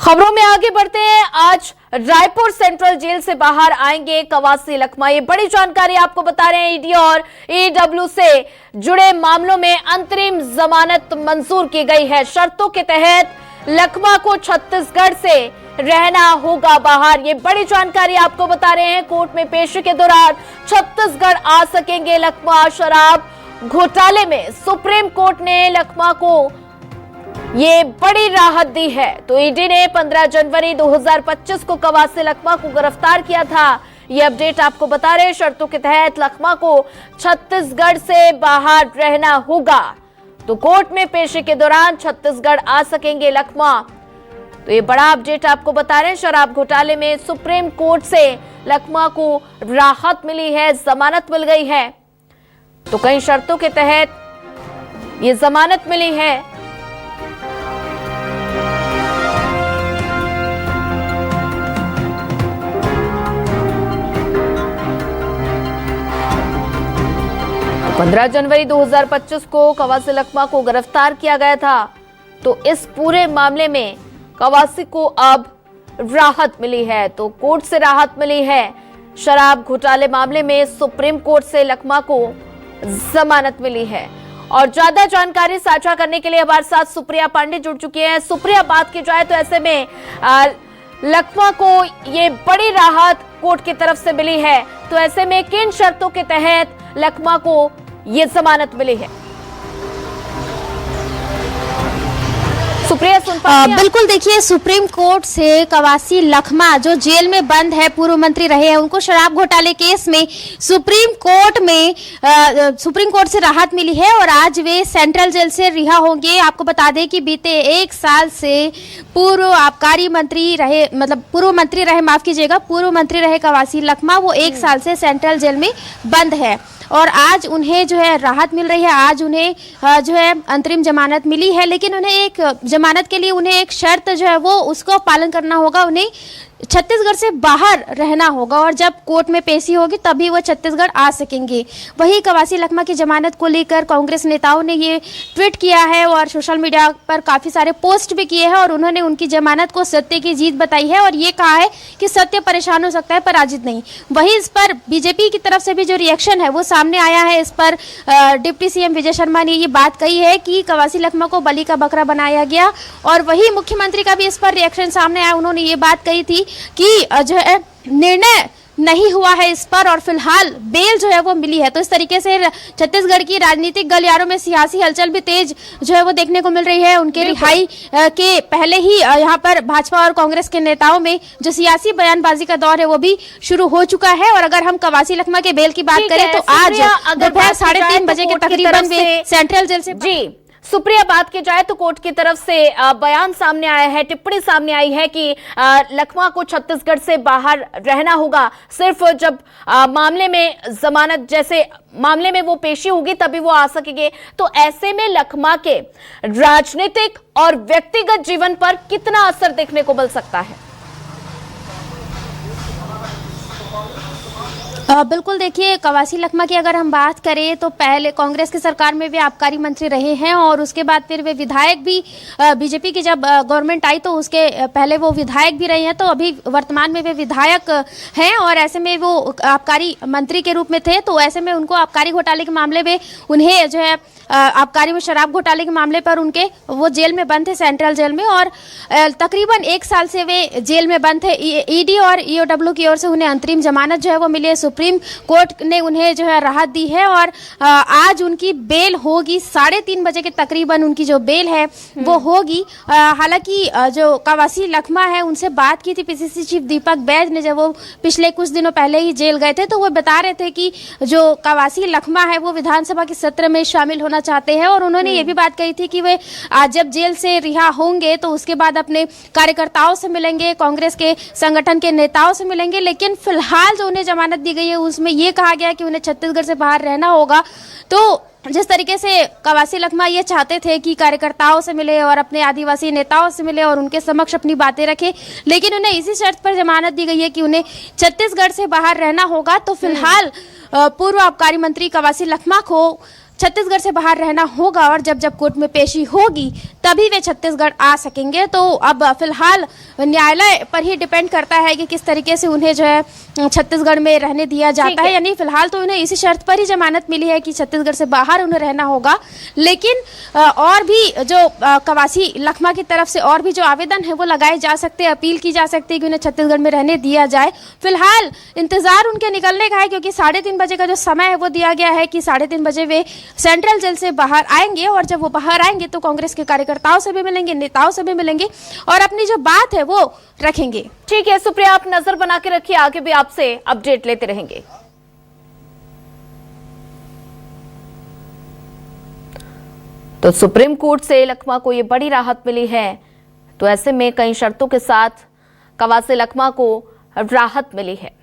खबरों में आगे बढ़ते हैं। आज रायपुर सेंट्रल जेल से बाहर आएंगे कवासी लखमा। ये बड़ी जानकारी आपको बता रहे हैं। ईडी और ईडब्ल्यू से जुड़े मामलों में अंतरिम जमानत मंजूर की गई है। शर्तों के तहत लखमा को छत्तीसगढ़ से रहना होगा बाहर। ये बड़ी जानकारी आपको बता रहे हैं। कोर्ट में पेशी के दौरान छत्तीसगढ़ आ सकेंगे लखमा। शराब घोटाले में सुप्रीम कोर्ट ने लखमा को ये बड़ी राहत दी है। तो ईडी ने 15 जनवरी 2025 को कवासी लखमा को गिरफ्तार किया था। ये अपडेट आपको बता रहे हैं। शर्तों के तहत लखमा को छत्तीसगढ़ से बाहर रहना होगा। तो कोर्ट में पेशी के दौरान छत्तीसगढ़ आ सकेंगे लखमा। तो ये बड़ा अपडेट आपको बता रहे हैं। शराब घोटाले में सुप्रीम कोर्ट से लखमा को राहत मिली है, जमानत मिल गई है। तो कई शर्तों के तहत ये जमानत मिली है। तो 15 जनवरी 2025 को कवासी लखमा को गिरफ्तार किया गया था। तो इस पूरे मामले में कवासी को अब राहत मिली है। तो कोर्ट से राहत मिली है। शराब घोटाले मामले में सुप्रीम कोर्ट से लखमा को जमानत मिली है। और ज्यादा जानकारी साझा करने के लिए हमारे साथ सुप्रिया पांडे जुड़ चुकी हैं। सुप्रिया, बात की जाए तो ऐसे में लखमा को ये बड़ी राहत कोर्ट की तरफ से मिली है। तो ऐसे में किन शर्तों के तहत लखमा को ये जमानत मिली है? सुप्रिया, सुन पाती हैं? बिल्कुल, देखिए, सुप्रीम कोर्ट से कवासी लखमा जो जेल में बंद है, पूर्व मंत्री रहे हैं, उनको शराब घोटाले केस में सुप्रीम कोर्ट से राहत मिली है और आज वे सेंट्रल जेल से रिहा होंगे। आपको बता दें कि बीते 1 साल से पूर्व मंत्री रहे कवासी लखमा, वो 1 साल से सेंट्रल जेल में बंद है और आज उन्हें जो है राहत मिल रही है। आज उन्हें जो है अंतरिम जमानत मिली है, लेकिन उन्हें एक जमानत के लिए उन्हें एक शर्त जो है वो उसको पालन करना होगा। उन्हें छत्तीसगढ़ से बाहर रहना होगा और जब कोर्ट में पेशी होगी तभी वो छत्तीसगढ़ आ सकेंगे। वही कवासी लखमा की जमानत को लेकर कांग्रेस नेताओं ने ये ट्वीट किया है और सोशल मीडिया पर काफ़ी सारे पोस्ट भी किए हैं और उन्होंने उनकी जमानत को सत्य की जीत बताई है और ये कहा है कि सत्य परेशान हो सकता है, पराजित नहीं। वही इस पर बीजेपी की तरफ से भी जो रिएक्शन है वो सामने आया है। इस पर डिप्टी सीएम विजय शर्मा ने ये बात कही है कि कवासी लखमा को बलि का बकरा बनाया गया और वही मुख्यमंत्री का भी इस पर रिएक्शन सामने आया। उन्होंने ये बात कही थी कि जो है निर्णय नहीं हुआ है इस पर और फिलहाल बेल जो है वो मिली है। तो इस तरीके से छत्तीसगढ़ की राजनीतिक गलियारों में सियासी हलचल भी तेज जो है वो देखने को मिल रही है। उनके रिहाई के पहले ही यहाँ पर भाजपा और कांग्रेस के नेताओं में जो सियासी बयानबाजी का दौर है वो भी शुरू हो चुका है। और अगर हम कवासी लखमा के बेल की बात करें तो आज दोपहर 3:30 बजे के तकरीबन वे सेंट्रल जेल से जी सुप्रिया, बात की जाए तो कोर्ट की तरफ से बयान सामने आया है, टिप्पणी सामने आई है कि लखमा को छत्तीसगढ़ से बाहर रहना होगा। सिर्फ जब मामले में जमानत जैसे मामले में वो पेशी होगी तभी वो आ सकेंगे। तो ऐसे में लखमा के राजनीतिक और व्यक्तिगत जीवन पर कितना असर देखने को मिल सकता है? बिल्कुल, देखिए, कवासी लखमा की अगर हम बात करें तो पहले कांग्रेस की सरकार में वे आबकारी मंत्री रहे हैं और उसके बाद फिर वे विधायक भी, बीजेपी की जब गवर्नमेंट आई तो उसके पहले वो विधायक भी रहे हैं। तो अभी वर्तमान में वे विधायक हैं और ऐसे में वो आबकारी मंत्री के रूप में थे। तो ऐसे में उनको आबकारी घोटाले के मामले में उन्हें जो है आबकारी में शराब घोटाले के मामले पर वो जेल में बंद थे, सेंट्रल जेल में, और तकरीबन 1 साल से वे जेल में बंद थे। ईडी और ईओडब्ल्यू की ओर से उन्हें अंतरिम जमानत जो है वो मिली है। सुप्रीम कोर्ट ने उन्हें जो है राहत दी है और आज उनकी बेल होगी 3:30 बजे के तकरीबन उनकी जो बेल है वो होगी। हालांकि जो कवासी लखमा है उनसे बात की थी पीसीसी चीफ दीपक बैज ने, जब वो पिछले कुछ दिनों पहले ही जेल गए थे तो वो बता रहे थे कि जो कवासी लखमा है वो विधानसभा के सत्र में शामिल होना चाहते हैं और उन्होंने ये भी बात कही थी कि वे आज जब जेल से रिहा होंगे तो उसके बाद अपने कार्यकर्ताओं से मिलेंगे, कांग्रेस के संगठन के नेताओं से मिलेंगे। लेकिन फिलहाल जो उन्हें जमानत दी गई है उसमें यह कहा गया कि उन्हें छत्तीसगढ़ से बाहर रहना होगा। तो जिस तरीके से कवासी लखमा ये चाहते थे कि कार्यकर्ताओं से मिले और अपने आदिवासी नेताओं से मिले और उनके समक्ष अपनी बातें रखे, लेकिन उन्हें इसी शर्त पर जमानत दी गई है कि उन्हें छत्तीसगढ़ से बाहर रहना होगा। तो फिलहाल पूर्व आबकारी मंत्री कवासी लखमा को छत्तीसगढ़ से बाहर रहना होगा और जब जब कोर्ट में पेशी होगी तभी वे छत्तीसगढ़ आ सकेंगे। तो अब फिलहाल न्यायालय पर ही डिपेंड करता है कि किस तरीके से उन्हें जो है छत्तीसगढ़ में रहने दिया जाता है। यानी फिलहाल तो उन्हें इसी शर्त पर ही जमानत मिली है कि छत्तीसगढ़ से बाहर उन्हें रहना होगा, लेकिन और भी जो कवासी लखमा की तरफ से और भी जो आवेदन है वो लगाए जा सकते हैं, अपील की जा सकती है कि उन्हें छत्तीसगढ़ में रहने दिया जाए। फिलहाल इंतजार उनके निकलने का है, क्योंकि 3:30 बजे का जो समय है वो दिया गया है कि 3:30 बजे वे सेंट्रल जेल से बाहर आएंगे और जब वो बाहर आएंगे तो कांग्रेस के कार्यकर्ताओं से भी मिलेंगे, नेताओं से भी मिलेंगे और अपनी जो बात है वो रखेंगे। ठीक है सुप्रिया, आप नजर बना के रखिए, आगे भी आपसे अपडेट लेते रहेंगे। तो सुप्रीम कोर्ट से लखमा को ये बड़ी राहत मिली है, तो ऐसे में कई शर्तों के साथ कवासी लखमा को राहत मिली है।